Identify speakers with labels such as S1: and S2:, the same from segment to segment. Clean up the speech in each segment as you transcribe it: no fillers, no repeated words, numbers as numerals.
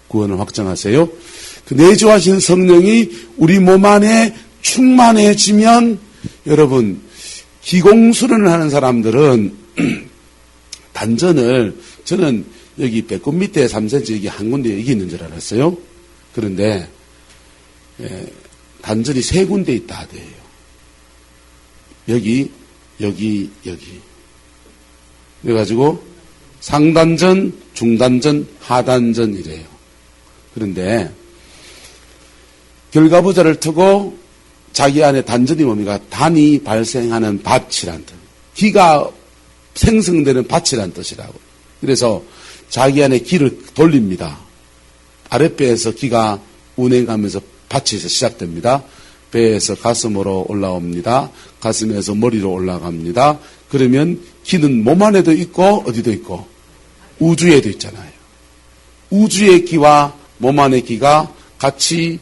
S1: 구원을 확정하세요. 그 내주하신 성령이 우리 몸 안에 충만해지면 여러분 기공수련을 하는 사람들은 단전을 저는 여기 배꼽 밑에 3cm 여기 한 군데 여기 있는 줄 알았어요. 그런데 단전이 3군데 있다 하대요. 여기 그래가지고 상단전, 중단전, 하단전 이래요. 그런데 결과부자를 트고 자기 안에 단전이 뭡니까? 단이 발생하는 밭이란 뜻. 기가 생성되는 밭이란 뜻이라고. 그래서 자기 안에 기를 돌립니다. 아랫배에서 기가 운행하면서 밭에서 시작됩니다. 배에서 가슴으로 올라옵니다. 가슴에서 머리로 올라갑니다. 그러면 기는 몸 안에도 있고 어디도 있고 우주에도 있잖아요. 우주의 기와 몸 안의 기가 같이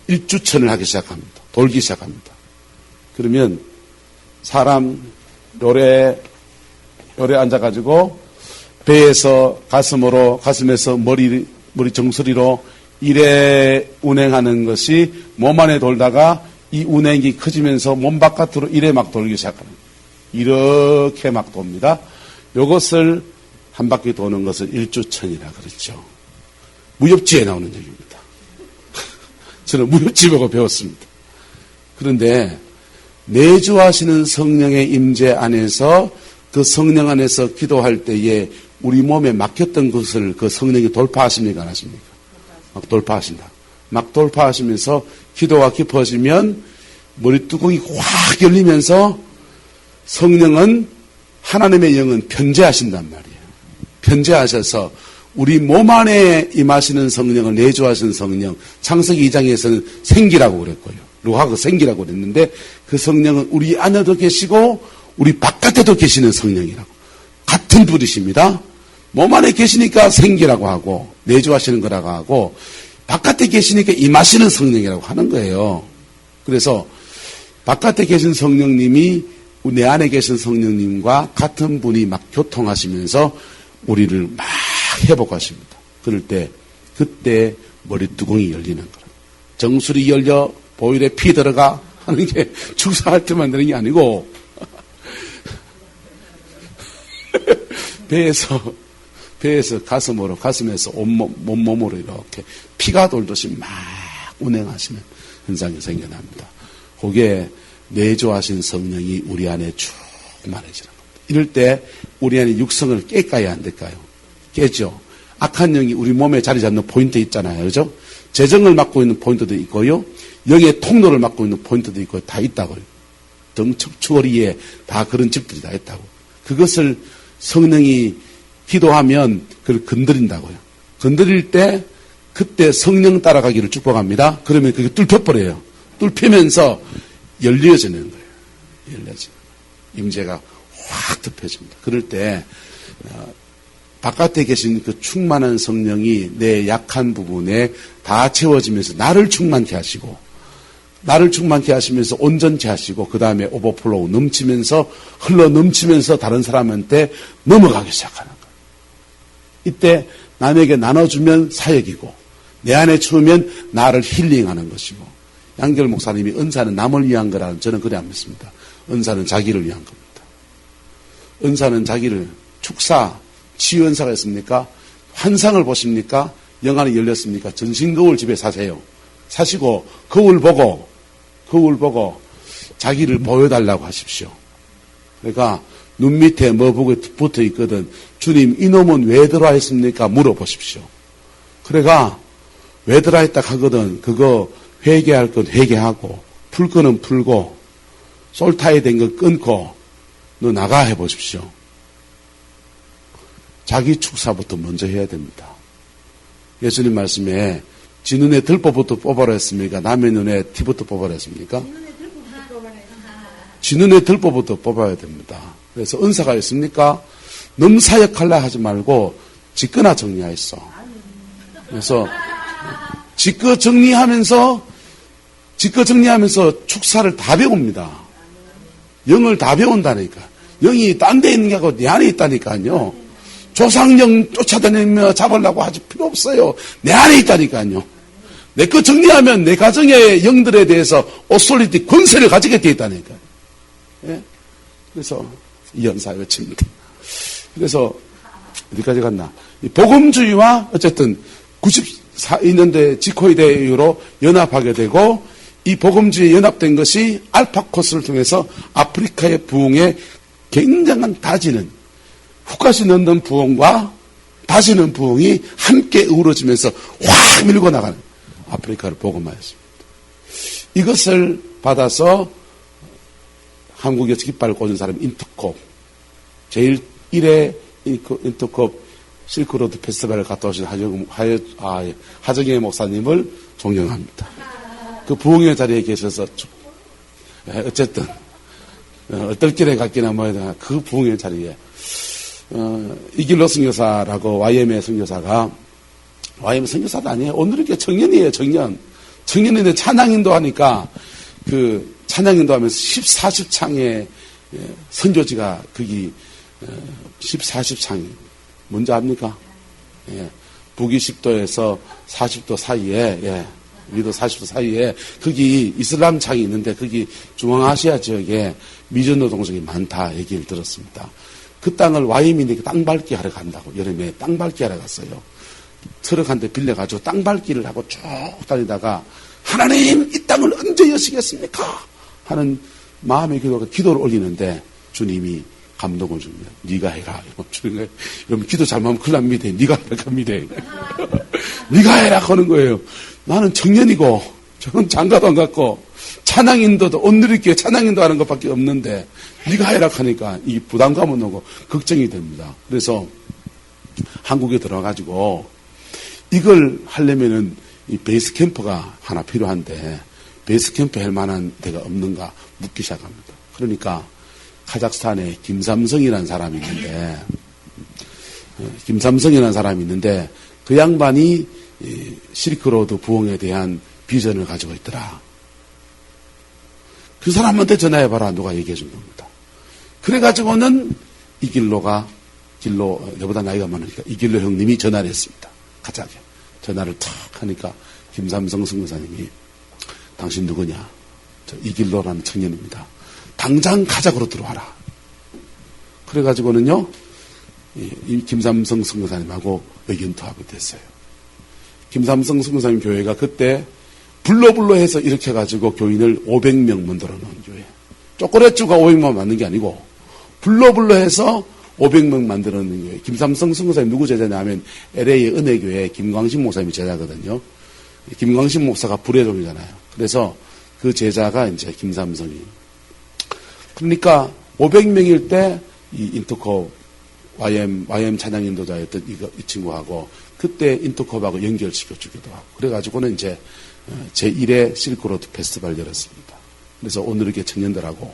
S1: 일주천을 하기 시작합니다. 돌기 시작합니다. 그러면 사람 요래 앉아가지고 배에서 가슴으로 가슴에서 머리 정수리로 이래 운행하는 것이 몸 안에 돌다가 이 운행이 커지면서 몸 바깥으로 이래 막 돌기 시작합니다. 이렇게 막 돕니다. 이것을 한 바퀴 도는 것을 일주천이라 그랬죠. 무협지에 나오는 얘기입니다. 저는 무협지 보고 배웠습니다. 그런데 내주하시는 성령의 임재 안에서 그 성령 안에서 기도할 때에 우리 몸에 막혔던 것을 그 성령이 돌파하십니까? 안 하십니까? 막 돌파하신다. 막 돌파하시면서 기도가 깊어지면 머리뚜껑이 확 열리면서 성령은 하나님의 영은 편재하신단 말이에요. 편재하셔서 우리 몸 안에 임하시는 성령을 내주하시는 성령, 창세기 2장에서는 생기라고 그랬고요. 루하가 생기라고 그랬는데 그 성령은 우리 안에도 계시고 우리 바깥에도 계시는 성령이라고. 같은 분이십니다. 몸 안에 계시니까 생기라고 하고 내주하시는 거라고 하고 바깥에 계시니까 임하시는 성령이라고 하는 거예요. 그래서 바깥에 계신 성령님이 내 안에 계신 성령님과 같은 분이 막 교통하시면서 우리를 막 회복하십니다. 그럴 때 그때 머리뚜껑이 열리는 거예요. 정수리 열려 보일에 피 들어가 하는 게 축사할 때만 되는 게 아니고 배에서 가슴으로 가슴에서 온몸으로 이렇게 피가 돌듯이 막 운행하시는 현상이 생겨납니다. 그게 내주하신 성령이 우리 안에 충만해지는 겁니다. 이럴 때 우리 안에 육성을 깰까요? 안 될까요? 깨죠. 악한 영이 우리 몸에 자리 잡는 포인트 있잖아요. 그죠? 재정을 맡고 있는 포인트도 있고요. 영의 통로를 맡고 있는 포인트도 있고 다 있다고요. 등척추거리에 다 그런 집들이 다 있다고. 그것을 성령이 기도하면 그걸 건드린다고요. 건드릴 때 그때 성령 따라가기를 축복합니다. 그러면 그게 뚫혀버려요. 뚫히면서 열려지는 거예요. 열려지는 거예요. 임재가 확 덮여집니다. 그럴 때 바깥에 계신 그 충만한 성령이 내 약한 부분에 다 채워지면서 나를 충만케 하시고 나를 충만케 하시면서 온전케 하시고 그 다음에 오버플로우 넘치면서 흘러 넘치면서 다른 사람한테 넘어가기 시작하는 거예요. 이때 남에게 나눠주면 사역이고 내 안에 채우면 나를 힐링하는 것이고 양결 목사님이 은사는 남을 위한 거라는 저는 그래 안 믿습니다. 은사는 자기를 위한 겁니다. 은사는 자기를 축사 치유 은사가 있습니까? 환상을 보십니까? 영안이 열렸습니까? 전신 거울 집에 사세요. 사시고 거울 보고 자기를 보여달라고 하십시오. 그러니까 눈 밑에 뭐 붙어 있거든. 주님 이놈은 왜 들어와 있습니까? 물어보십시오. 그래가 왜 들어와 있다 하거든. 그거 회개할 건 회개하고 풀 거는 풀고 솔타에 된 거 끊고 너 나가 해보십시오. 자기 축사부터 먼저 해야 됩니다. 예수님 말씀에 지 눈에 들보부터 뽑아라 했습니까? 남의 눈에 티부터 뽑아라 했습니까? 지 눈에 들보부터 뽑아야 됩니다. 그래서 은사가 있습니까? 넘사역할라 하지 말고 지거나 정리하였어. 그래서 지거 정리하면서 축사를 다 배웁니다. 영을 다 배운다니까. 영이 딴 데 있는 게 아니고 내 안에 있다니까요. 조상령 쫓아다니며 잡으려고 하지 필요 없어요. 내 안에 있다니까요. 내 거 정리하면 내 가정의 영들에 대해서 오소리티 권세를 가지게 돼 있다니까요. 예? 그래서 이 연사 외칩니다. 그래서 어디까지 갔나? 복음주의와 어쨌든 92년대 지코에 대해 이후로 연합하게 되고 이 복음주의에 연합된 것이 알파 코스를 통해서 아프리카의 부흥에 굉장한 다지는 훅가시 넣는 부흥과 다지는 부흥이 함께 어우러지면서 확 밀고 나가는 아프리카를 복음화했습니다. 이것을 받아서 한국에서 깃발을 꽂은 사람이 인터콥 제일 1회 인터콥 실크로드 페스티벌을 갔다 오신 하정혜 목사님을 존경합니다. 그 부흥의 자리에 계셔서 어쨌든 어떨길에 갔기나 뭐야 그 부흥의 자리에 이길로 선교사라고 YM의 선교사가 YM 선교사도 아니에요. 오늘 이렇게 청년이에요. 청년인데 찬양인도 하니까 그 찬양인도 하면서 40창의 선교지가 거기 40창이 뭔지 압니까? 예. 북위 10도에서 40도 사이에, 예. 위도 40도 사이에, 거기 이슬람 창이 있는데, 거기 중앙아시아 지역에 미전도 동성이 많다 얘기를 들었습니다. 그 땅을 YM이니까 땅 밟기 하러 간다고, 여름에 땅 밟기 하러 갔어요. 트럭 한 대 빌려가지고 땅 밟기를 하고 쭉 다니다가, 하나님, 이 땅을 언제 여시겠습니까? 하는 마음의 기도를 올리는데, 주님이 감동을 줍니다. 네가 해라. 여러분 기도 잘못하면 큰일 납니다. 네가 해라 합니다. 네가 해라 하는 거예요. 나는 청년이고 저는 장가도 안 갔고 찬양인도도 오늘이기에 찬양인도 하는 것밖에 없는데 네가 해라 하니까 이 부담감은 오고 걱정이 됩니다. 그래서 한국에 들어가가지고 이걸 하려면은 이 베이스 캠프가 하나 필요한데 베이스 캠프 할 만한 데가 없는가 묻기 시작합니다. 그러니까 카자흐스탄에 김삼성이라는 사람이 있는데 그 양반이 실크로드 부흥에 대한 비전을 가지고 있더라. 그 사람한테 전화해봐라. 누가 얘기해 준 겁니다. 그래가지고는 길로 내보다 나이가 많으니까 이길로 형님이 전화를 했습니다. 가자게 전화를 탁 하니까 김삼성 선교사님이 당신 누구냐? 저 이길로라는 청년입니다. 당장 가작으로 들어와라. 그래가지고는요, 이 김삼성 선교사님하고 의견투합이 됐어요. 김삼성 선교사님 교회가 그때 불러불러 해서 이렇게 해가지고 교인을 500명 만들어 놓은 교회. 쪼꼬레쭈가 500명 만든 게 아니고, 불러불러 해서 500명 만들어 놓은 교회. 김삼성 선교사님 누구 제자냐면 LA 은혜교회 김광식 목사님이 제자거든요. 김광식 목사가 불의 종이잖아요. 그래서 그 제자가 이제 김삼성이. 그러니까 500명일 때 이 인터콥 YM 찬양 인도자였던 이 친구하고 그때 인터콥하고 연결시켜 주기도 하고 그래가지고는 이제 제1회 실크로드 페스티벌 열었습니다. 그래서 오늘 이렇게 청년들하고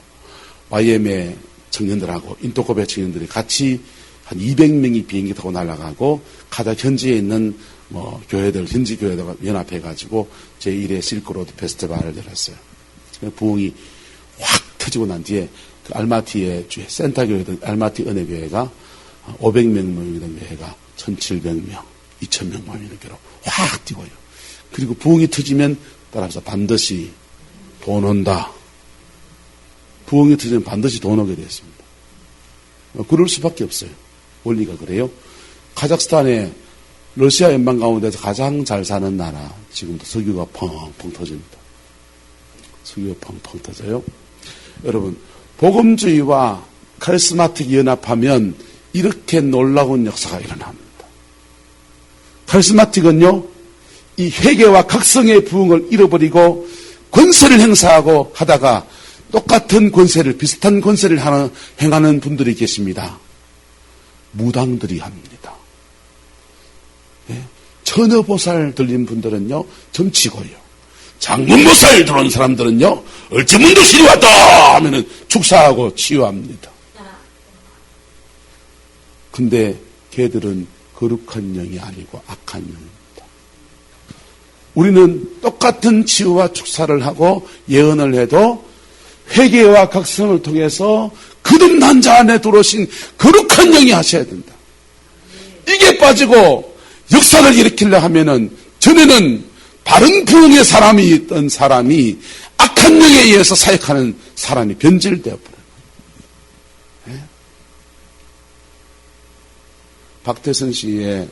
S1: YM의 청년들하고 인터콥의 청년들이 같이 한 200명이 비행기 타고 날아가고 가장 현지에 있는 교회들, 현지 교회들과 연합해가지고 제1회 실크로드 페스티벌을 열었어요. 부흥이 확 터지고 난 뒤에 그 알마티의 센타교회든 알마티 은혜교회가 500명 모이는 교회가 1,700명, 2,000명 모이는 교회로 확 뛰고요. 그리고 부흥이 터지면 따라서 반드시 돈 온다. 부흥이 터지면 반드시 돈 오게 되었습니다. 그럴 수밖에 없어요. 원리가 그래요. 카자흐스탄에 러시아 연방 가운데서 가장 잘 사는 나라, 지금도 석유가 펑펑 터집니다. 석유가 펑펑 터져요. 여러분, 복음주의와 카리스마틱이 연합하면 이렇게 놀라운 역사가 일어납니다. 카리스마틱은요, 이 회개와 각성의 부흥을 잃어버리고 권세를 행사하고 하다가 똑같은 권세를, 비슷한 권세를 행하는 분들이 계십니다. 무당들이 합니다. 예? 처녀보살 들린 분들은요, 점치고요. 장군보살 들어온 사람들은요, 얼제문도 신이 왔다 하면은 축사하고 치유합니다. 근데 걔들은 거룩한 영이 아니고 악한 영입니다. 우리는 똑같은 치유와 축사를 하고 예언을 해도 회개와 각성을 통해서 거듭난 자 안에 들어오신 거룩한 영이 하셔야 된다. 이게 빠지고 역사를 일으키려 하면은 전에는 바른 부흥의 사람이 있던 사람이 악한 영에 의해서 사역하는 사람이 변질되어 버려요. 네? 박태선 씨의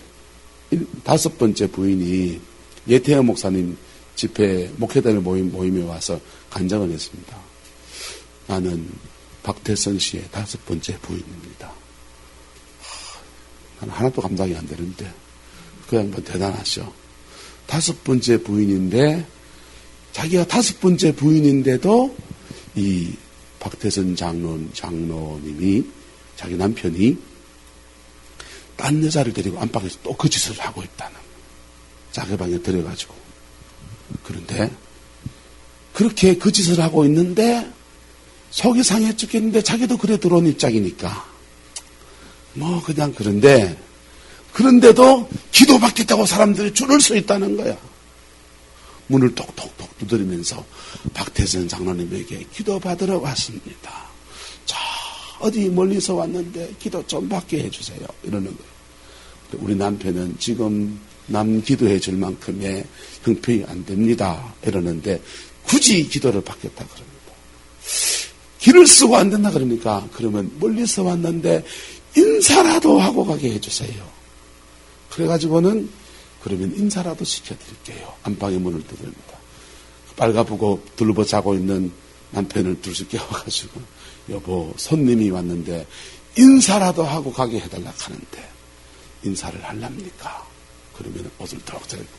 S1: 5번째 부인이 예태영 목사님 집회 목회자들 모임에 와서 간증을 했습니다. 나는 박태선 씨의 5번째 부인입니다. 나는 하나도 감당이 안 되는데 그 양반 대단하죠. 5번째 부인인데 자기가 5번째 부인인데도 이 박태선 장로님이 자기 남편이 딴 여자를 데리고 안방에서 또 그 짓을 하고 있다는 자기 방에 들어가지고 그런데 그렇게 그 짓을 하고 있는데 속이 상해 죽겠는데 자기도 그래 들어온 입장이니까 뭐 그냥 그런데도 기도받겠다고 사람들이 줄을 서 있다는 거야. 문을 톡톡톡 두드리면서 박태선 장로님에게 기도받으러 왔습니다. 저 어디 멀리서 왔는데 기도 좀 받게 해주세요. 이러는 거예요. 우리 남편은 지금 남 기도해 줄 만큼의 형편이 안 됩니다. 이러는데 굳이 기도를 받겠다 그럽니다. 길을 쓰고 안 된다 그러니까 그러면 멀리서 왔는데 인사라도 하고 가게 해주세요. 그래가지고는 그러면 인사라도 시켜드릴게요. 안방에 문을 두드립니다. 빨가부고 둘러보 자고 있는 남편을 둘씩 깨워가지고 여보 손님이 왔는데 인사라도 하고 가게 해달라 하는데 인사를 하랍니까? 그러면 옷을 턱 차리고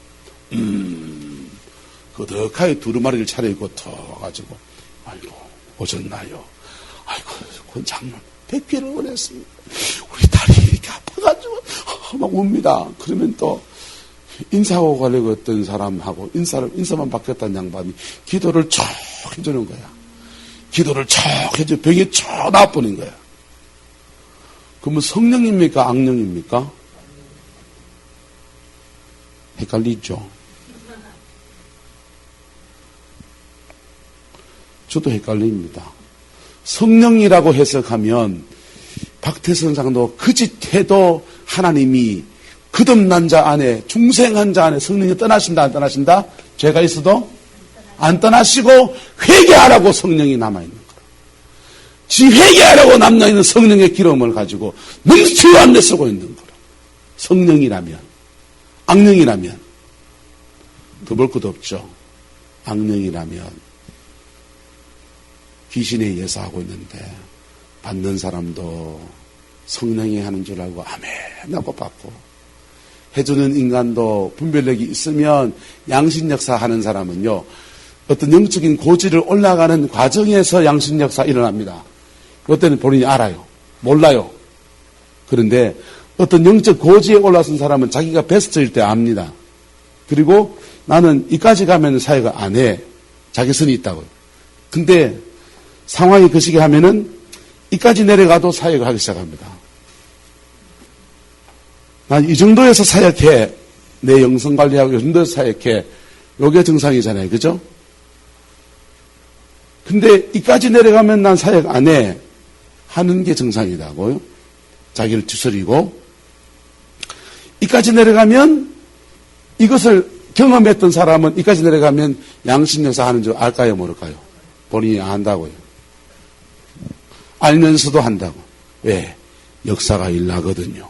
S1: 그덕하게 두루마리를 차려입고 턱 와가지고 아이고 오셨나요? 아이고 그 장로님 뵙기를 원했습니다. 우리 딸이 이렇게 아파가지고 막 웁니다. 그러면 또 인사하고 가려고 했던 사람하고 인사만 받겠다는 양반이 기도를 척 해주는 거야. 기도를 척 해줘 병이 척 나빠버린 거야. 그러면 성령입니까? 악령입니까? 헷갈리죠. 저도 헷갈립니다. 성령이라고 해석하면 박태선 장도 그 짓 해도 하나님이 거듭난 자 안에 중생한 자 안에 성령이 떠나신다 안 떠나신다? 죄가 있어도 안 떠나시고 회개하라고 성령이 남아있는 거라. 지 회개하라고 남아있는 성령의 기름을 가지고 능치로 안 내쓰고 있는 거라. 성령이라면 악령이라면 더 볼 것도 없죠. 악령이라면 귀신에 의해서 하고 있는데 받는 사람도 성령이 하는 줄 알고 아멘 하고 받고 해주는 인간도 분별력이 있으면 양신역사 하는 사람은요 어떤 영적인 고지를 올라가는 과정에서 양신역사 일어납니다. 그때는 본인이 알아요. 몰라요. 그런데 어떤 영적 고지에 올라선 사람은 자기가 베스트일 때 압니다. 그리고 나는 이까지 가면 사역을 안 해. 자기 선이 있다고요. 근데 상황이 그 시기 하면은 이까지 내려가도 사역을 하기 시작합니다. 난 이 정도에서 사역해. 내 영성 관리하고 이 정도에서 사역해. 요게 정상이잖아요. 그죠? 근데 이까지 내려가면 난 사역 안 해. 하는 게 정상이라고요. 자기를 추스리고 이까지 내려가면 이것을 경험했던 사람은 이까지 내려가면 양심역사 하는 줄 알까요? 모를까요? 본인이 안다고요. 알면서도 한다고. 왜? 역사가 일나거든요.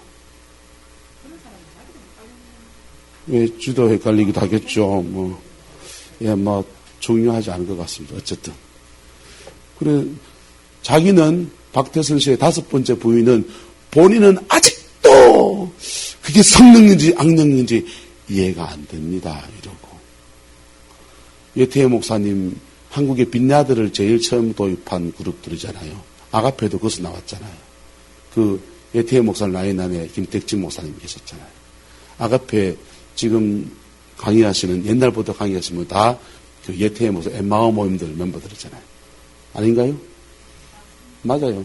S1: 왜? 쥐도 헷갈리기도 하겠죠. 중요하지 않은 것 같습니다. 어쨌든. 그래, 자기는 박태선 씨의 5번째 부인은 본인은 아직도 그게 성령인지 악령인지 이해가 안 됩니다. 이러고. 예태혜 목사님 한국의 빛나들을 제일 처음 도입한 그룹들이잖아요. 아가페도 거기서 나왔잖아요. 그 예태혜 목사님 라인 안에 김택진 목사님 계셨잖아요. 아가페 지금 강의하시는 옛날부터 강의하시면 다 그 예태혜 목사 엠마오 모임들 멤버들이잖아요. 아닌가요? 맞아요.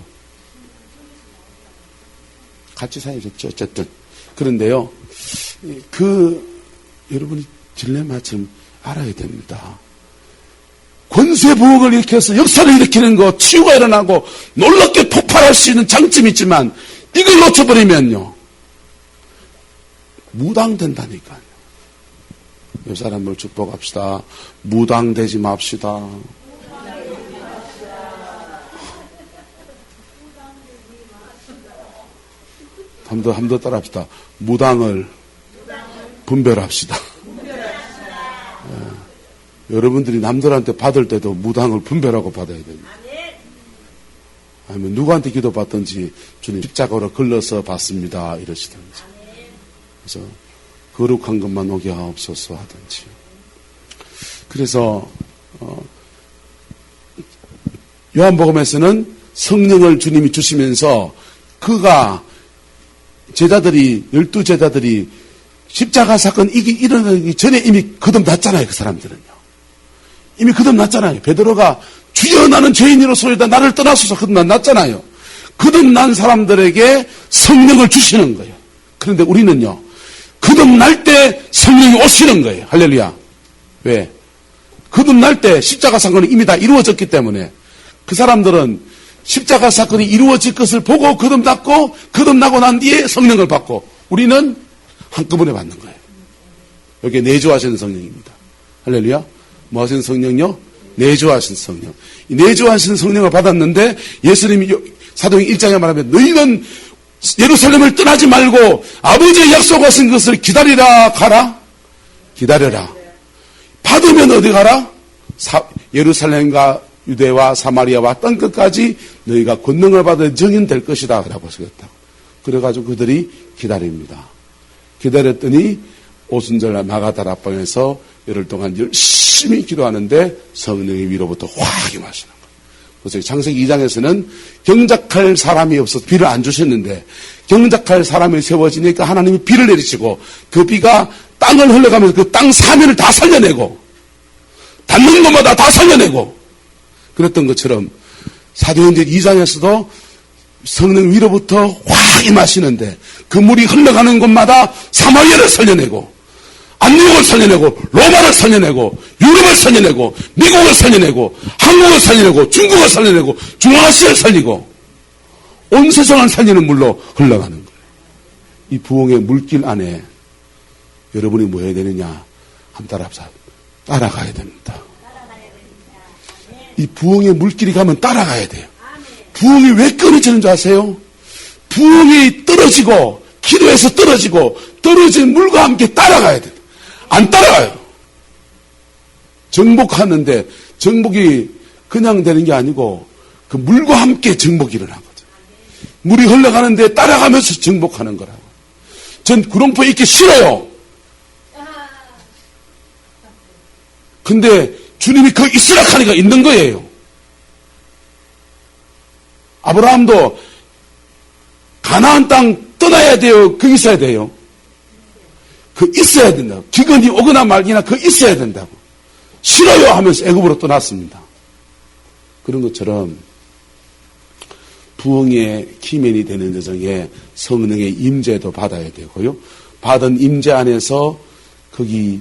S1: 같이 사역했죠. 어쨌든. 그런데요, 여러분이 딜레마처럼 알아야 됩니다. 권세부흥을 일으켜서 역사를 일으키는 거, 치유가 일어나고 놀랍게 폭발할 수 있는 장점이 있지만 이걸 놓쳐버리면요. 무당된다니까요. 옆 사람을 축복합시다. 무당되지 맙시다. 한 번 더 따라합시다. 무당을 분별합시다. 여러분들이 남들한테 받을 때도 무당을 분별하고 받아야 됩니다. 아니면 누구한테 기도 받든지 주님 십자가로 걸러서 받습니다 이러시든지. 그래서 거룩한 것만 오게 하옵소서 하든지. 그래서 요한복음에서는 성령을 주님이 주시면서 그가 제자들이 12제자들이 십자가 사건 이게 일어나기 전에 이미 거듭났잖아요. 그 사람들은요. 이미 거듭났잖아요. 베드로가 주여 나는 죄인이로소이다 나를 떠나소서 거듭났잖아요. 거듭난 사람들에게 성령을 주시는 거예요. 그런데 우리는요. 거듭날 때 성령이 오시는 거예요. 할렐루야. 왜? 거듭날 때 십자가 사건이 이미 다 이루어졌기 때문에 그 사람들은 십자가 사건이 이루어질 것을 보고 거듭났고 거듭나고 난 뒤에 성령을 받고 우리는 한꺼번에 받는 거예요. 여기에 내주하시는 성령입니다. 할렐루야. 뭐 하시는 성령요? 내주하신 성령. 이 내주하신 성령을 받았는데 예수님이 사도행 1장에 말하면 너희는 예루살렘을 떠나지 말고 아버지의 약속하신 것을 기다리라 가라. 기다려라. 받으면 어디 가라? 예루살렘과 유대와 사마리아와 땅끝까지 너희가 권능을 받아 정인될 것이다 라고 하셨다고. 그래가지고 그들이 기다립니다. 기다렸더니 오순절 마가다라 방에서 열흘 동안 열심히 기도하는데 성령이 위로부터 확 임하시는 거예요. 그래서 창세기 2장에서는 경작할 사람이 없어서 비를 안 주셨는데 경작할 사람이 세워지니까 하나님이 비를 내리시고 그 비가 땅을 흘러가면서 그 땅 사면을 다 살려내고 닿는 것마다 다 살려내고 그랬던 것처럼 사도행전 2장에서도 성령 위로부터 확 임하시는데 그 물이 흘러가는 곳마다 사마리아를 살려내고 안디옥을 살려내고 로마를 살려내고 유럽을 살려내고 미국을 살려내고 한국을 살려내고 중국을 살려내고 중앙아시아를 살리고 온 세상을 살리는 물로 흘러가는 거예요. 이 부흥의 물길 안에 여러분이 뭐 해야 되느냐? 한 따라가야 됩니다. 이 부흥의 물길이 가면 따라가야 돼요. 부흥이 왜 끊어지는 줄 아세요? 부흥이 떨어지고 기도에서 떨어지고 떨어진 물과 함께 따라가야 돼요. 안 따라가요. 정복하는데 정복이 그냥 되는 게 아니고 그 물과 함께 정복이 일어나거든요. 물이 흘러가는데 따라가면서 정복하는 거라고. 전 구름포 있기 싫어요. 근데 주님이 그 있으라 하니까 있는 거예요. 아브라함도 가나안 땅 떠나야 돼요? 그 있어야 돼요? 그 있어야 된다고. 기근이 오거나 말기나 그 있어야 된다고. 싫어요 하면서 애굽으로 떠났습니다. 그런 것처럼 부흥의 키맨이 되는 여정에 성령의 임재도 받아야 되고요. 받은 임재 안에서 거기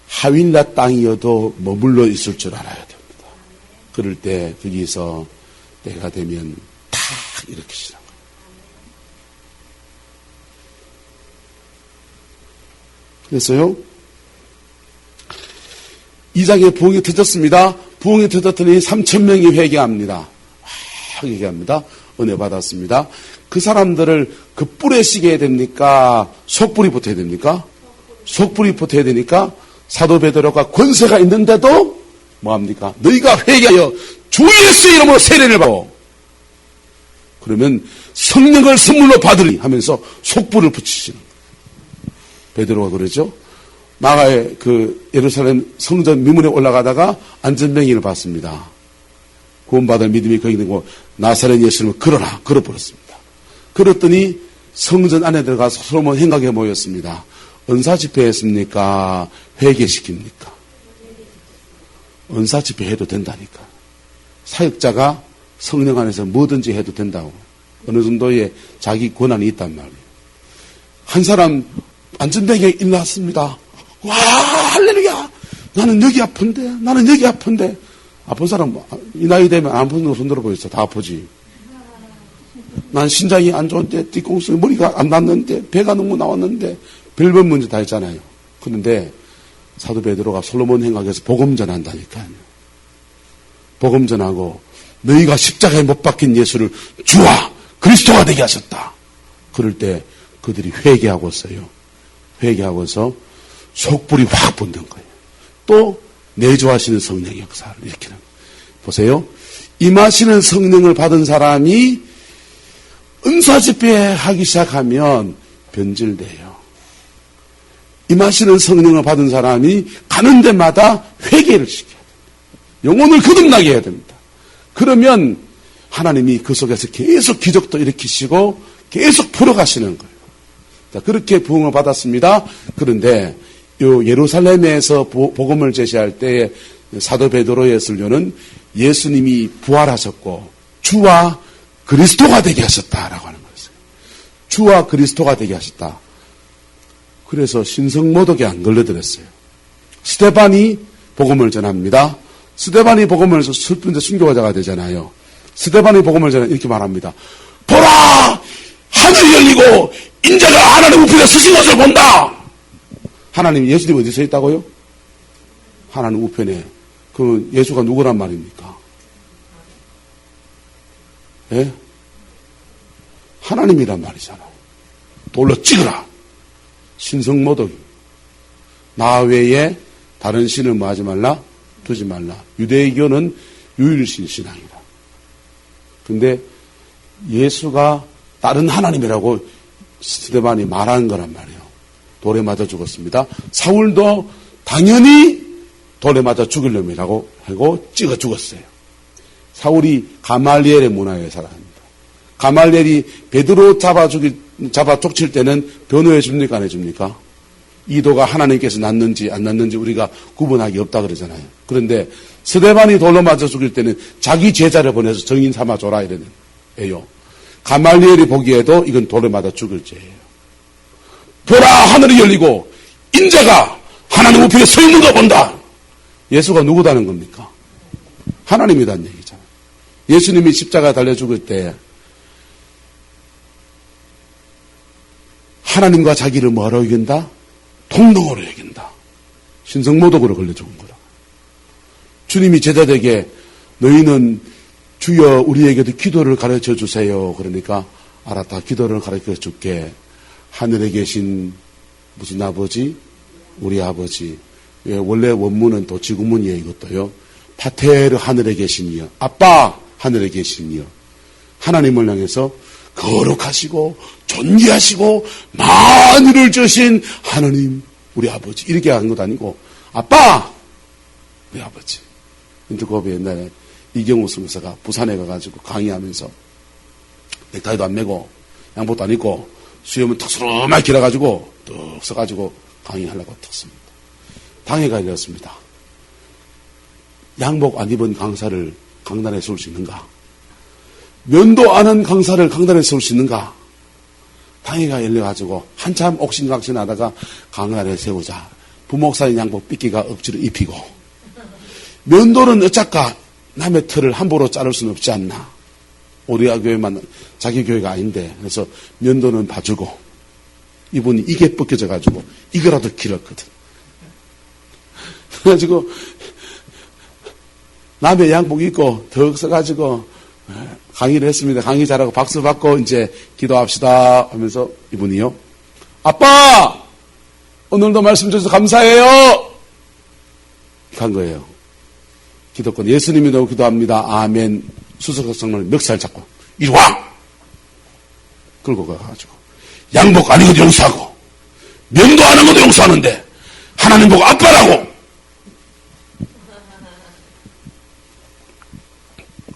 S1: 하윌라 땅이어도 머물러 있을 줄 알아야 됩니다. 그럴 때 거기서 때가 되면 탁 일으키시는 거예요. 그래서요, 2장에 부흥이 터졌습니다. 부흥이 터졌더니 3,000명이 회개합니다. 회개합니다. 은혜 받았습니다. 그 사람들을 그 뿔에 시게 됩니까? 속불이 붙어야 됩니까? 속불이 붙어야 되니까 사도 베드로가 권세가 있는데도 뭐합니까? 너희가 회개하여 주 예수 이름으로 세례를 받고 그러면 성령을 선물로 받으리 하면서 속불을 붙이시는 거예요. 베드로가 그러죠. 마가의 그 예루살렘 성전 미문에 올라가다가 안전병이를 봤습니다. 구원받을 믿음이 거기 있는 곳 나사렛 예수님을 걸어버렸습니다. 걸었더니 성전 안에 들어가서 솔로몬 행각에 모였습니다. 은사 집회했습니까? 회개시킵니까? 은사 집회 해도 된다니까. 사역자가 성령 안에서 뭐든지 해도 된다고. 어느 정도의 자기 권한이 있단 말이에요. 한 사람 안전병에 일어났습니다. 와, 할렐루야! 나는 여기 아픈데, 나는 여기 아픈데. 아픈 사람, 이 나이 되면 안 아픈 거 손 들어 보였어. 다 아프지. 난 신장이 안 좋은데, 뒤통수에 머리가 안 났는데, 배가 너무 나왔는데, 별별 문제 다 있잖아요. 그런데 사도 베드로가 솔로몬 행각에서 복음 전한다니까요. 복음 전하고 너희가 십자가에 못 박힌 예수를 주와 그리스도가 되게 하셨다. 그럴 때 그들이 회개하고서요. 회개하고서 속불이 확 붙는 거예요. 또 내주하시는 성령의 역사를 일으키는. 보세요. 임하시는 성령을 받은 사람이 은사집회 하기 시작하면 변질돼요. 임하시는 성령을 받은 사람이 가는 데마다 회개를 시켜야 됩니다. 영혼을 거듭나게 해야 됩니다. 그러면 하나님이 그 속에서 계속 기적도 일으키시고 계속 풀어가시는 거예요. 자, 그렇게 부흥을 받았습니다. 그런데 요 예루살렘에서 복음을 제시할 때 사도 베드로의 설교는 예수님이 부활하셨고 주와 그리스도가 되게 하셨다라고 하는 거였어요. 주와 그리스도가 되게 하셨다. 그래서 신성모독에 안 걸려들었어요. 스데반이 복음을 전합니다. 스데반이 복음을 해서 슬픈데 순교자가 되잖아요. 스데반이 복음을 전해 이렇게 말합니다. 보라! 하늘이 열리고 인자가 하나님 우편에 서신 것을 본다. 하나님 예수님이 어디 서 있다고요? 하나님 우편에. 그럼 예수가 누구란 말입니까? 예? 하나님이란 말이잖아요. 돌로 찍으라. 신성모독이. 나 외에 다른 신을 뭐 하지 말라? 두지 말라. 유대교는 유일신 신앙이다. 근데 예수가 다른 하나님이라고 스데반이 말한 거란 말이에요. 돌에 맞아 죽었습니다. 사울도 당연히 돌에 맞아 죽으려고 하고 찍어 죽었어요. 사울이 가말리엘의 문화에 살아갑니다. 가말리엘이 베드로 잡아 쫓칠 때는 변호해 줍니까 안 해줍니까? 이도가 하나님께서 낳는지 안 낳는지 우리가 구분하기 없다 그러잖아요. 그런데 스데반이 돌로 맞아 죽일 때는 자기 제자를 보내서 정인 삼아줘라 이러는 거예요. 가말리엘이 보기에도 이건 돌에 맞아 죽을 죄예요. 보라 하늘이 열리고 인자가 하나님 우편에 서 있는 거 본다. 예수가 누구다는 겁니까? 하나님이라는 얘기잖아요. 예수님이 십자가 달려 죽을 때 하나님과 자기를 뭐로 여긴다? 동등으로 여긴다. 신성모독으로 걸려 죽은 거다. 주님이 제자들에게 너희는 주여 우리에게도 기도를 가르쳐 주세요. 그러니까 알았다. 기도를 가르쳐 줄게. 하늘에 계신 무슨 아버지? 우리 아버지. 예, 원래 원문은 또 지구문이에요. 이것도요. 파테르 하늘에 계시니요. 아빠 하늘에 계시니요. 하나님을 향해서 거룩하시고 존귀하시고 만유를 주신 하나님 우리 아버지 이렇게 하는 것도 아니고 아빠 우리 아버지. 인터코비 옛날에 이경우 선교사가 부산에 가가지고 강의하면서 넥타이도 안 매고 양복도 안 입고 수염은 턱스름하게 길어가지고 뚝 서가지고 강의하려고 떴습니다. 당회가 이랬습니다. 양복 안 입은 강사를 강단에 세울 수 있는가? 면도 안 한 강사를 강단에 세울 수 있는가? 당회가 열려가지고 한참 옥신각신하다가 강단에 세우자. 부목사인 양복 삐끼가 억지로 입히고 면도는 어쩔까? 남의 털을 함부로 자를 수는 없지 않나? 우리가 교회만 자기 교회가 아닌데 그래서 면도는 봐주고 이분이 이게 벗겨져가지고 이거라도 길었거든. 그래가지고 남의 양복 입고 덕 써가지고 강의를 했습니다. 강의 잘하고 박수 받고 이제 기도합시다 하면서 이분이요. 아빠! 오늘도 말씀 주셔서 감사해요! 간 거예요. 기도권 예수님이라고 기도합니다. 아멘. 수석성을 멱살 잡고 이리 와! 끌고 가가지고 양복 안 입어도 용서하고 면도 안 한 것도 용서하는데 하나님 보고 아빠라고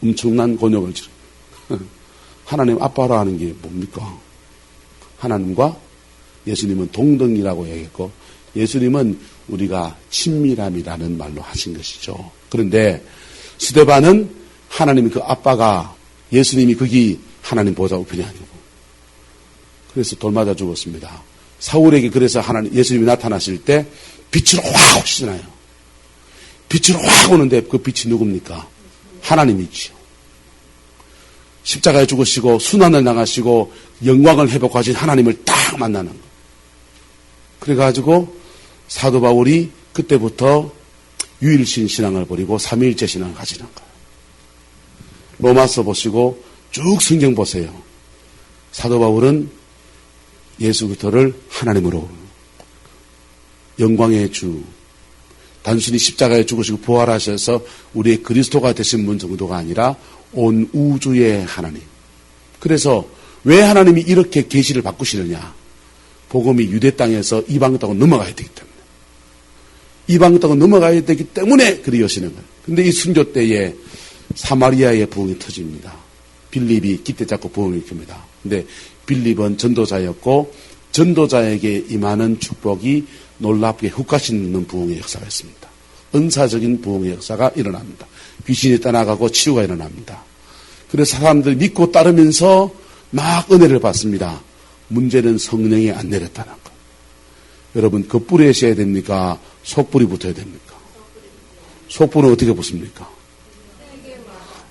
S1: 엄청난 곤욕을 치릅니다. 하나님 아빠라 하는 게 뭡니까? 하나님과 예수님은 동등이라고 얘기했고 예수님은 우리가 친밀함이라는 말로 하신 것이죠. 그런데 스데반은 하나님이 그 아빠가 예수님이 거기 하나님 보좌 우편이 아니고 그래서 돌 맞아 죽었습니다. 사울에게 그래서 하나님 예수님이 나타나실 때 빛으로 확 오시잖아요. 빛으로 확 오는데 그 빛이 누굽니까? 하나님이지요. 십자가에 죽으시고 순환을 당하시고 영광을 회복하신 하나님을 딱 만나는 거. 그래가지고 사도 바울이 그때부터 유일신 신앙을 버리고 삼위일체 신앙을 가지는 거예요. 로마서 보시고 쭉 성경 보세요. 사도 바울은 예수 그리스도를 하나님으로, 영광의 주, 단순히 십자가에 죽으시고 부활하셔서 우리의 그리스도가 되신 분 정도가 아니라 온 우주의 하나님. 그래서 왜 하나님이 이렇게 계시를 바꾸시느냐? 복음이 유대 땅에서 이방 땅으로 넘어가야 되기 때문에. 이방 땅으로 넘어가야 되기 때문에 그리 여시는 거예요. 근데 이 순교 때에 사마리아의 부흥이 터집니다. 빌립이 기대 잡고 부흥을 일으킵니다. 근데 빌립은 전도자였고 전도자에게 임하는 축복이 놀랍게 훅가시 있는 부흥의 역사가 있습니다. 은사적인 부흥의 역사가 일어납니다. 귀신이 떠나가고 치유가 일어납니다. 그래서 사람들이 믿고 따르면서 막 은혜를 받습니다. 문제는 성령이 안 내렸다는 것. 여러분, 겉불에 씌어야 됩니까? 속불이 붙어야 됩니까? 속불은 어떻게 붙습니까?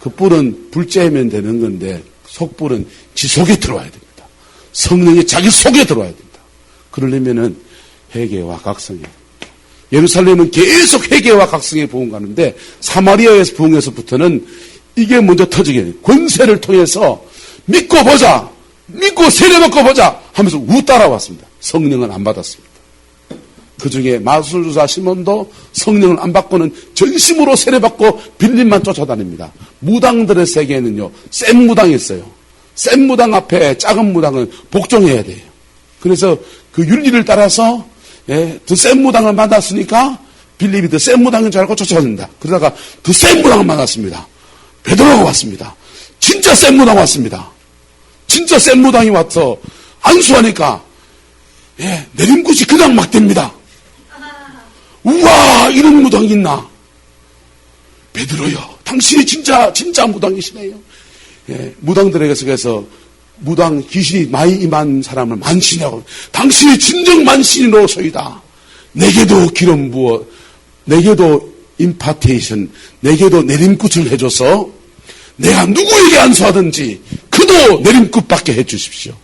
S1: 겉불은 불 쬐면 되는 건데 속불은 지 속에 들어와야 됩니다. 성령이 자기 속에 들어와야 됩니다. 그러려면은 회개와 각성이에요. 예루살렘은 계속 회개와 각성의 부흥 가는데 사마리아에서 부흥에서부터는 이게 먼저 터지게 돼요. 권세를 통해서 믿고 보자, 믿고 세례받고 보자 하면서 우 따라왔습니다. 성령은 안 받았습니다. 그 중에 마술주사 시몬도 성령을 안 받고는 전심으로 세례받고 빌립만 쫓아다닙니다. 무당들의 세계에는요, 센 무당이 있어요. 센 무당 앞에 작은 무당은 복종해야 돼요. 그래서 그 윤리를 따라서 더 센 무당을 만났으니까 빌립이 더 센 무당인 줄 알고 쫓아갑니다. 그러다가 더 센 무당을 만났습니다. 베드로가 왔습니다. 진짜 센 무당 왔습니다. 진짜 센 무당이 와서 안수하니까 내림굿이 그냥 막 됩니다. 우와, 이런 무당이 있나? 베드로요, 당신이 진짜 무당이시네요. 무당들에게서 무당 귀신이 많이 임한 사람을 만신이라고, 당신이 진정 만신으로소이다. 내게도 기름 부어, 내게도 임파테이션, 내게도 내림굿을 해줘서 내가 누구에게 안수하든지 그도 내림굿 받게 해주십시오.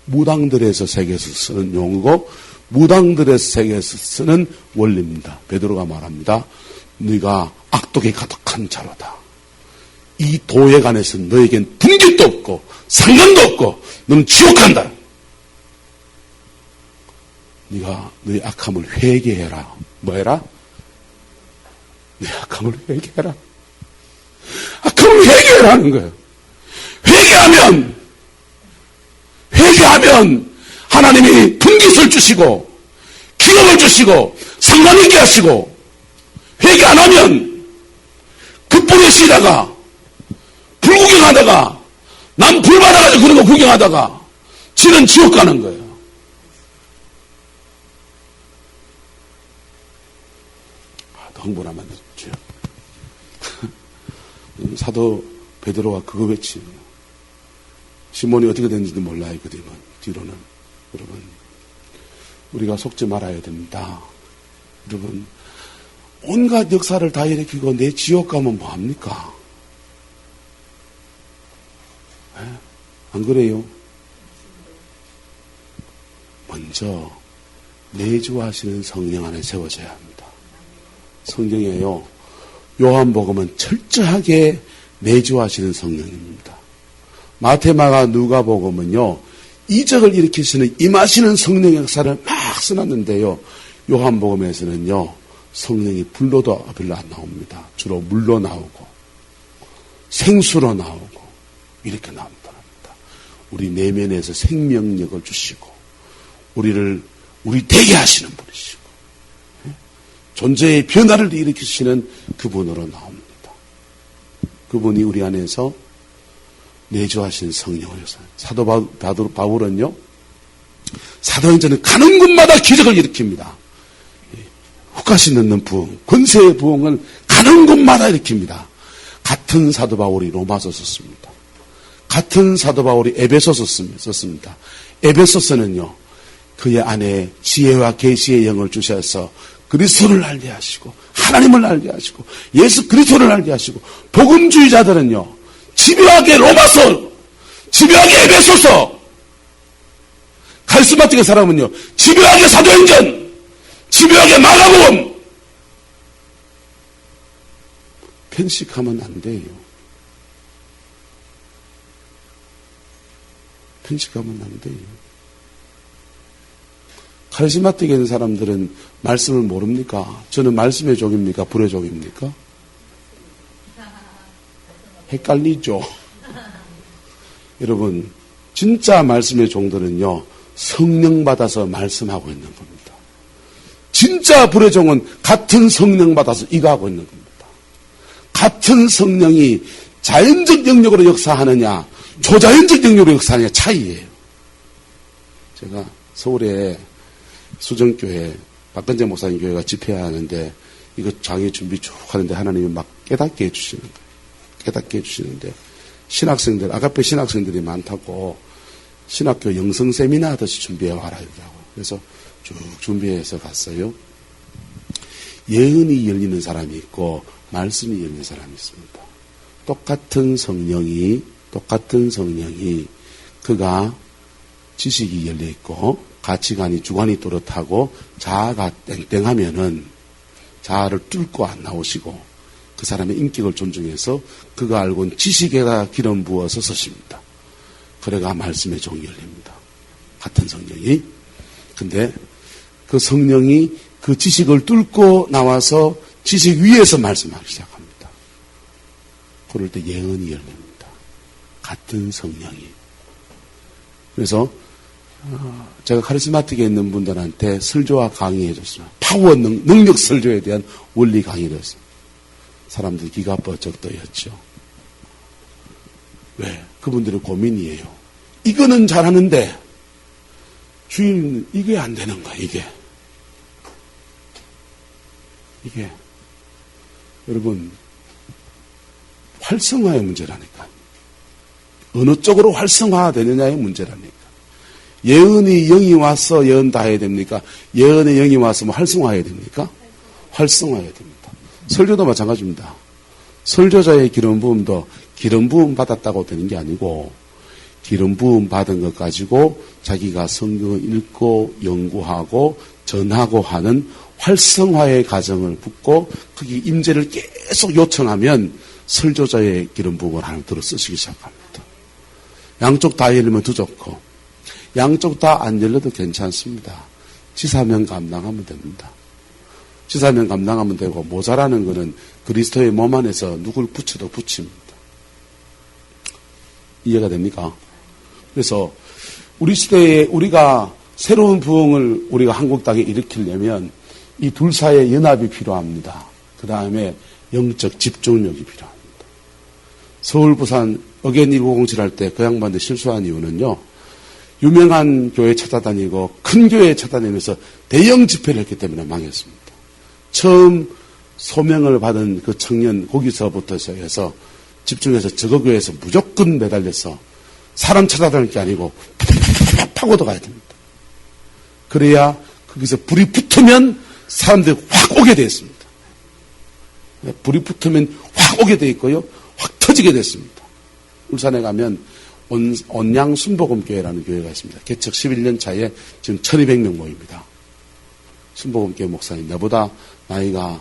S1: 무당들에서 세계에서 쓰는 용어고 무당들의 세계에서 쓰는 원리입니다. 베드로가 말합니다. 네가 악독에 가득한 자로다. 이 도에 관해서 너에겐 분깃도 없고 상관도 없고 너는 지옥 간다. 네가 너의 악함을 회개해라. 뭐해라? 네 악함을 회개해라. 악함을 회개하라는 거예요. 회개하면 하나님이 분깃을 주시고 기업을 주시고 상관 있게 하시고, 회개 안 하면 겉불에 쉬다가 불 구경하다가 남 불 받아가지고 그런 거 구경하다가 지는 지옥 가는 거예요. 더 흥분하면 되죠. 사도 베드로가 그거 외치네요. 시몬이 어떻게 됐는지도 몰라요. 그 뒤로는. 여러분, 우리가 속지 말아야 됩니다. 여러분, 온갖 역사를 다 일으키고 내 지옥 가면 뭐합니까? 안 그래요? 먼저 내주하시는 성령 안에 세워져야 합니다. 성경에요, 요한복음은 철저하게 내주하시는 성령입니다. 마태마가 누가복음은요, 이적을 일으키시는 임하시는 성령의 역사를 막 써놨는데요, 요한복음에서는요 성령이 불로도 별로 안 나옵니다. 주로 물로 나오고 생수로 나오고 이렇게 나옵니다. 우리 내면에서 생명력을 주시고 우리 되게 하시는 분이시고 존재의 변화를 일으키시는 그분으로 나옵니다. 그분이 우리 안에서 내주하신 성령을 사도 바울은요, 사도행전은 가는 곳마다 기적을 일으킵니다. 훅가시 넣는 부흥, 권세의 부흥은 가는 곳마다 일으킵니다. 같은 사도 바울이 로마서 썼습니다. 같은 사도 바울이 에베소서 썼습니다. 에베소서는요, 그의 안에 지혜와 계시의 영을 주셔서 그리스도를 알게 하시고 하나님을 알게 하시고 예수 그리스도를 알게 하시고, 복음주의자들은요 집요하게 로마서, 집요하게 에베소서, 갈 카리스마틱한 사람은요, 집요하게 사도행전, 집요하게 마가복음, 편식하면 안 돼요. 편식하면 안 돼요. 카리스마틱에 있는 사람들은 말씀을 모릅니까? 저는 말씀의 종입니까? 불의 종입니까? 헷갈리죠? 여러분, 진짜 말씀의 종들은요, 성령 받아서 말씀하고 있는 겁니다. 진짜 불의 종은 같은 성령 받아서 이거 하고 있는 겁니다. 같은 성령이 자연적 영역으로 역사하느냐, 초자연적 영역으로 역사하느냐 차이예요. 제가 서울에 수정교회, 박근재 목사님 교회가 집회하는데, 이거 장애 준비 쭉 하는데 하나님이 막 깨닫게 해주시는 거예요. 깨닫게 해주시는데, 신학생들, 아가페 신학생들이 많다고, 신학교 영성 세미나 하듯이 준비해 와라, 이러더라고. 그래서 쭉 준비해서 갔어요. 예언이 열리는 사람이 있고, 말씀이 열리는 사람이 있습니다. 똑같은 성령이, 그가 지식이 열려있고, 가치관이, 주관이 또렷하고, 자아가 땡땡하면은, 자아를 뚫고 안 나오시고, 그 사람의 인격을 존중해서, 그가 알고 온 지식에다 기름 부어서 서십니다. 그래가 말씀의 종이 열립니다. 같은 성령이. 근데, 그 성령이 그 지식을 뚫고 나와서, 지식 위에서 말씀하기 시작합니다. 그럴 때 예언이 열립니다. 같은 성령이. 그래서 제가 카리스마틱에 있는 분들한테 설교와 강의해 줬습니다. 파워 능력 설교에 대한 원리 강의를 했습니다. 사람들이 기가 뻗쩍 떠였죠. 왜? 그분들의 고민이에요. 이거는 잘하는데 주인 이게 안 되는 거야. 이게 여러분, 활성화의 문제라니까. 어느 쪽으로 활성화되느냐의 문제라니까. 예언이 영이 와서 예언 다 해야 됩니까? 예언의 영이 와서 뭐 활성화해야 됩니까? 활성화해야 됩니다. 설교도 마찬가지입니다. 설교자의 기름 부음도 기름 부음 받았다고 되는 게 아니고, 기름 부음 받은 것 가지고 자기가 성경을 읽고 연구하고 전하고 하는 활성화의 과정을 붙고 거기 임재를 계속 요청하면 설교자의 기름 부음을 하나 들어 쓰시기 시작합니다. 양쪽 다 열리면 더 좋고, 양쪽 다 안 열려도 괜찮습니다. 지사면 감당하면 됩니다. 지사면 감당하면 되고, 모자라는 것은 그리스도의 몸 안에서 누굴 붙여도 붙입니다. 이해가 됩니까? 그래서 우리 시대에 우리가 새로운 부흥을 우리가 한국 땅에 일으키려면 이 둘 사이의 연합이 필요합니다. 그 다음에 영적 집중력이 필요합니다. 서울, 부산 어게인 1907 할 때 그 양반들 실수한 이유는요, 유명한 교회 찾아다니고 큰 교회 찾아다니면서 대형 집회를 했기 때문에 망했습니다. 처음 소명을 받은 그 청년 거기서부터 시작해서 집중해서 저거 교회에서 무조건 매달려서 사람 찾아다닐 게 아니고 파고도 가야 됩니다. 그래야 거기서 불이 붙으면 사람들이 확 오게 되어 있습니다. 불이 붙으면 확 오게 되어 있고요, 확 터지게 됐습니다. 울산에 가면 온양 순복음교회라는 교회가 있습니다. 개척 11년 차에 지금 1200명 모입니다. 순복음교회 목사님, 나보다 나이가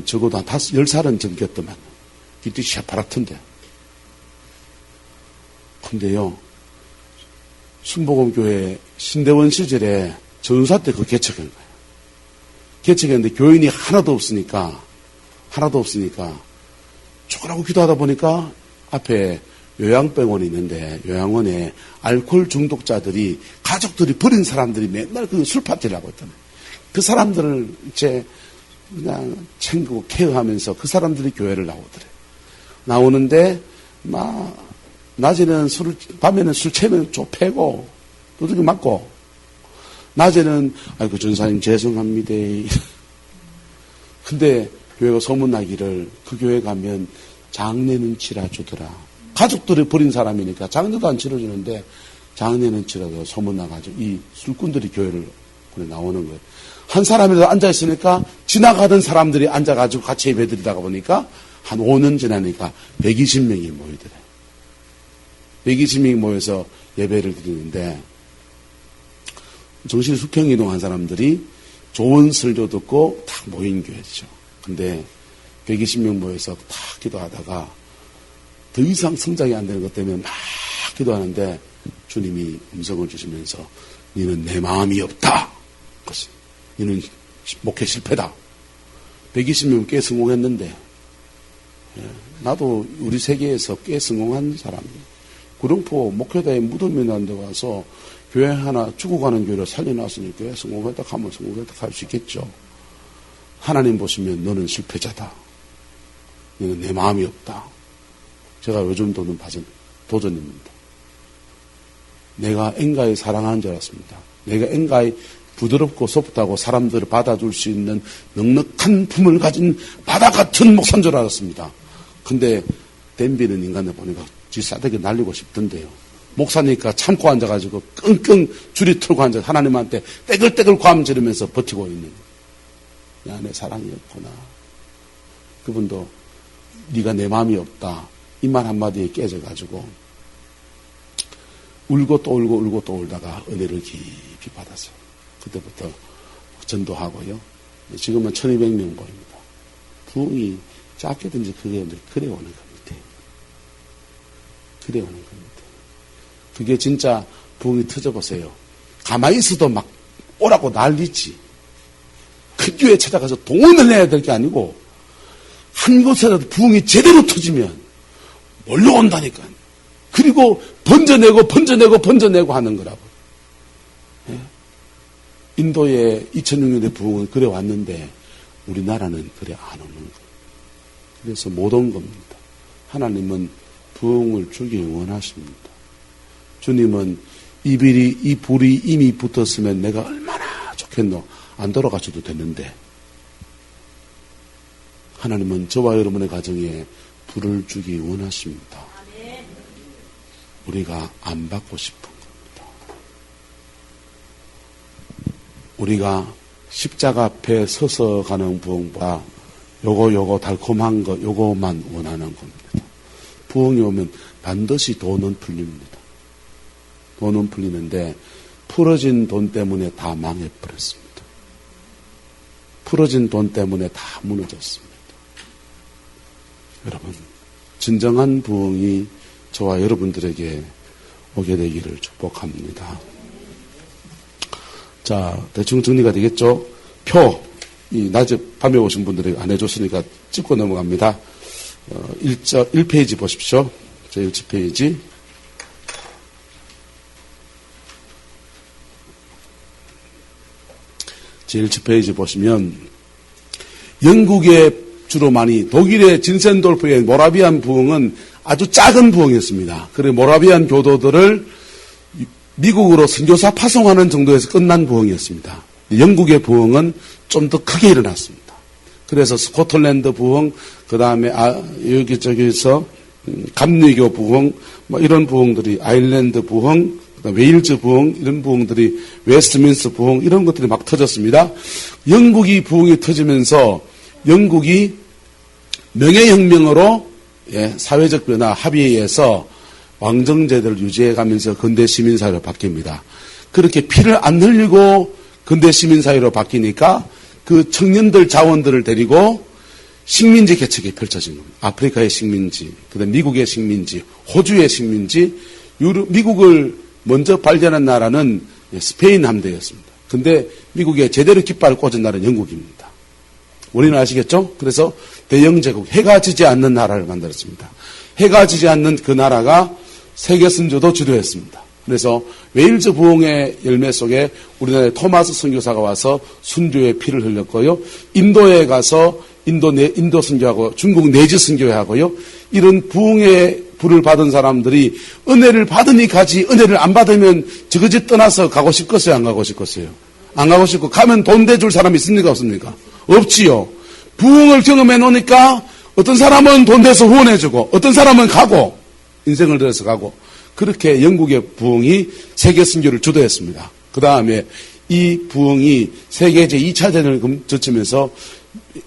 S1: 적어도 한 10살은 젊겠더만. 이때 시아파라튼데. 근데요, 순복음교회 신대원 시절에 전사 때 그 개척한 거예요. 개척했는데 교인이 하나도 없으니까 죽으라고 기도하다 보니까 앞에 요양병원이 있는데 요양원에 알코올 중독자들이, 가족들이 버린 사람들이 맨날 그 술 파티를 하고 있다네. 그 사람들을 이제 그냥 챙기고 케어하면서 그 사람들이 교회를 나오더래. 나오는데 낮에는 밤에는 술 채면 좁혀고 두들겨 맞고, 낮에는 아이고 전사님 죄송합니다. 근데 교회가 소문나기를 그 교회 가면 장례는 치러주더라. 가족들이 버린 사람이니까 장례도 안 치러주는데 장례는 치러도 소문나가지고 이 술꾼들이 교회를 나오는 거예요. 한 사람이라도 앉아있으니까 지나가던 사람들이 앉아가지고 같이 예배드리다가 보니까 한 5년 지나니까 120명이 모이더래. 120명이 모여서 예배를 드리는데 정신이 수평이동한 사람들이 좋은 설교 듣고 탁 모인 교회죠. 근데 120명 모여서 탁 기도하다가 더 이상 성장이 안 되는 것 때문에 막 기도하는데 주님이 음성을 주시면서 너는 내 마음이 없다. 너는 목회 실패다. 120명 꽤 성공했는데 나도 우리 세계에서 꽤 성공한 사람이에요. 구룡포 목회다에 무덤이 난 데 와서 교회 하나 죽어가는 교회를 살려놨으니까 성공했다 하면 성공했다 할 수 있겠죠. 하나님 보시면 너는 실패자다. 너는 내 마음이 없다. 제가 요즘 도는 도전입니다. 내가 엔가에 사랑하는 줄 알았습니다. 내가 엔가에 부드럽고 소프트하고 사람들을 받아줄 수 있는 넉넉한 품을 가진 바다 같은 목사인 줄 알았습니다. 근데 댐비는 인간을 보니까 지 싸대기 날리고 싶던데요. 목사니까 참고 앉아가지고 끙끙 줄이 틀고 앉아 하나님한테 떼글떼글 고함 지르면서 버티고 있는 야, 내 사랑이 없구나. 그분도 네가 내 마음이 없다. 이 말 한마디에 깨져가지고 울고 또 울고 울고 또 울다가 은혜를 깊이 받았어요. 그때부터 전도하고요. 지금은 1200명 보입니다. 부흥이 작게든지 그게 그래 오는 겁니다. 그래 오는 겁니다. 그게 진짜 부흥이 터져보세요. 가만히 있어도 막 오라고 난리지. 큰 교회 찾아가서 돈을 내야 될 게 아니고 한 곳에라도 부흥이 제대로 터지면 몰려온다니까요. 그리고 번져내고 하는 거라고. 예? 인도의 2006년에 부흥은 그래 왔는데 우리나라는 그래 안 오는 거예요. 그래서 못 온 겁니다. 하나님은 부흥을 주기 원하십니다. 주님은 이 불이 이미 붙었으면 내가 얼마나 좋겠노. 안 돌아가셔도 되는데 하나님은 저와 여러분의 가정에 불을 주기 원하십니다. 우리가 안 받고 싶은 겁니다. 우리가 십자가 앞에 서서 가는 부흥보다 요거 달콤한 거 요거만 원하는 겁니다. 부흥이 오면 반드시 돈은 풀립니다. 돈은 풀리는데 풀어진 돈 때문에 다 망해버렸습니다. 풀어진 돈 때문에 다 무너졌습니다. 여러분, 진정한 부흥이 저와 여러분들에게 오게 되기를 축복합니다. 자, 대충 정리가 되겠죠? 낮에 밤에 오신 분들이 안 해줬으니까 짚고 넘어갑니다. 1페이지 보십시오. 제 1페이지. 제 1페이지 보시면 영국에 주로 많이 독일의 진센돌프의 모라비안 부흥은 아주 작은 부흥이었습니다. 그리고 모라비안 교도들을 미국으로 선교사 파송하는 정도에서 끝난 부흥이었습니다. 영국의 부흥은 좀 더 크게 일어났습니다. 그래서 스코틀랜드 부흥, 그 다음에 여기저기서 감리교 부흥, 뭐 이런 부흥들이 아일랜드 부흥, 그다음에 웨일즈 부흥, 이런 부흥들이 웨스트민스터 부흥 이런 것들이 막 터졌습니다. 영국이 부흥이 터지면서 영국이 명예혁명으로 사회적 변화 합의에 의해서 왕정제도를 유지해가면서 근대 시민사회로 바뀝니다. 그렇게 피를 안 흘리고 근대 시민사회로 바뀌니까 그 청년들 자원들을 데리고 식민지 개척이 펼쳐진 겁니다. 아프리카의 식민지, 그다음 미국의 식민지, 호주의 식민지, 미국을 먼저 발견한 나라는 스페인 함대였습니다. 근데 미국에 제대로 깃발을 꽂은 나라는 영국입니다. 우리는 아시겠죠? 그래서 대영제국, 해가 지지 않는 나라를 만들었습니다. 해가 지지 않는 그 나라가 세계 선조도 주도했습니다. 그래서 웨일즈 부흥의 열매 속에 우리나라의 토마스 선교사가 와서 순교의 피를 흘렸고요. 인도에 가서 인도 선교하고 중국 내지 선교하고요. 이런 부흥의 불을 받은 사람들이 은혜를 받으니 가지 은혜를 안 받으면 저거지 떠나서 가고 싶겠어요? 안 가고 싶겠어요? 안 가고 싶고 가면 돈 대줄 사람이 있습니까? 없습니까? 없지요. 부흥을 경험해 놓으니까 어떤 사람은 돈 대서 후원해주고 어떤 사람은 가고 인생을 들여서 가고 그렇게 영국의 부흥이 세계 선교를 주도했습니다. 그 다음에 이 부흥이 세계 제2차 대전을 거치면서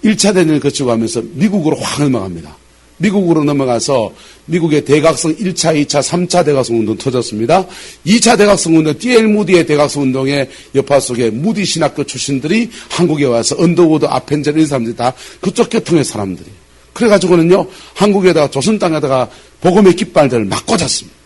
S1: 1차 대전을 거치고 하면서 미국으로 확 넘어갑니다. 미국으로 넘어가서 미국의 대각성 1차, 2차, 3차 대각성 운동 터졌습니다. 2차 대각성 운동, D.L. 무디의 대각성 운동의 여파 속에 무디 신학교 출신들이 한국에 와서 언더우드, 아펜젤 이런 사람들이 다 그쪽 계통의 사람들이에요. 그래가지고는요, 한국에다가 조선 땅에다가 복음의 깃발들을 막 꽂았습니다.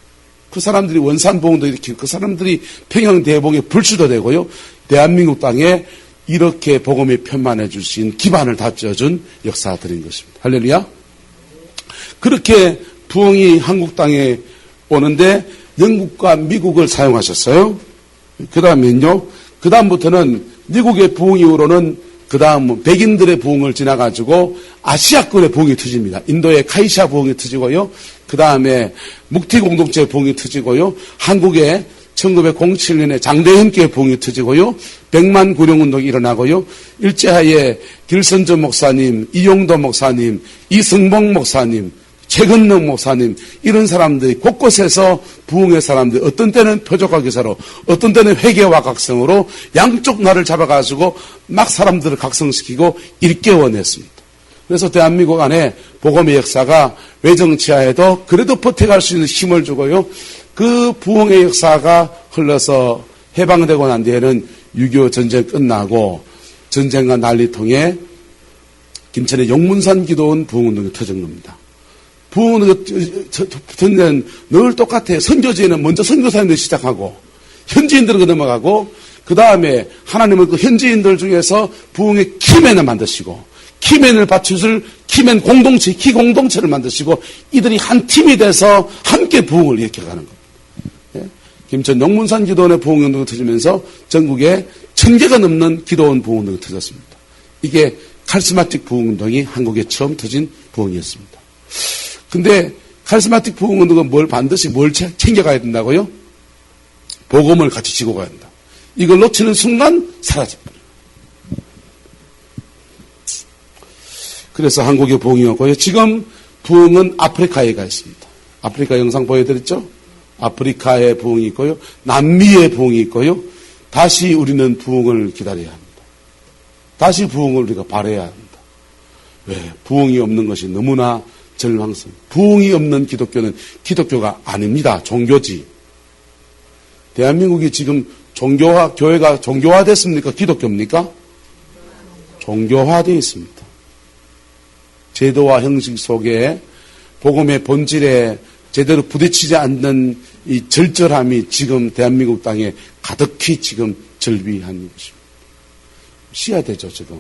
S1: 그 사람들이 원산봉도 일으키고 그 사람들이 평양대봉에 불씨도 되고요. 대한민국 땅에 이렇게 복음이 편만해 주신 기반을 다 쪄준 역사들인 것입니다. 할렐루야. 그렇게 부흥이 한국 땅에 오는데 영국과 미국을 사용하셨어요. 그 다음에는요. 그 다음부터는 미국의 부흥 이후로는 그 다음 백인들의 부흥을 지나가지고 아시아권의 부흥이 터집니다. 인도의 카이샤 부흥이 터지고요. 그 다음에 묵티공동체 부흥이 터지고요. 한국의 1907년에 장대현교회 부흥이 터지고요. 백만 구령운동이 일어나고요. 일제하에 길선조 목사님, 이용도 목사님, 이승봉 목사님, 최근능 목사님 이런 사람들이 곳곳에서 부흥의 사람들이 어떤 때는 표적과 기사로 어떤 때는 회개와 각성으로 양쪽 날을 잡아가지고 막 사람들을 각성시키고 일깨워냈습니다. 그래서 대한민국 안에 복음의 역사가 외정치하에도 그래도 버텨갈 수 있는 힘을 주고요. 그 부흥의 역사가 흘러서 해방되고 난 뒤에는 6.25 전쟁 끝나고 전쟁과 난리통에 김천의 용문산 기도원 부흥운동이 터진 겁니다. 부흥운동은 늘 똑같아요. 선교지에는 먼저 선교사님들이 시작하고 현지인들은 넘어가고 그 다음에 하나님은 그 현지인들 중에서 부흥의 키맨을 만드시고 키맨을 받쳐줄 키맨 공동체, 키공동체를 만드시고 이들이 한 팀이 돼서 함께 부흥을 일으켜가는 겁니다. 예? 김천 용문산 기도원의 부흥운동이 터지면서 전국에 1000개가 넘는 기도원 부흥운동이 터졌습니다. 이게 카리스마틱 부흥운동이 한국에 처음 터진 부흥이었습니다. 근데 카리스마틱 부흥운동은 반드시 뭘 챙겨가야 된다고요? 복음을 같이 지고 가야 된다. 이걸 놓치는 순간 사라집니다. 그래서 한국의 부흥이었고요. 지금 부흥은 아프리카에 가 있습니다. 아프리카 영상 보여드렸죠? 아프리카의 부흥이 있고요. 남미의 부흥이 있고요. 다시 우리는 부흥을 기다려야 합니다. 다시 부흥을 우리가 바라야 합니다. 왜? 부흥이 없는 것이 너무나 절망스러운. 부흥이 없는 기독교는 기독교가 아닙니다. 종교지. 대한민국이 지금 교회가 종교화됐습니까? 기독교입니까? 종교화되어 있습니다. 제도와 형식 속에 복음의 본질에 제대로 부딪히지 않는 이 절절함이 지금 대한민국 땅에 가득히 지금 절비한 것입니다. 쉬어야 되죠, 지금.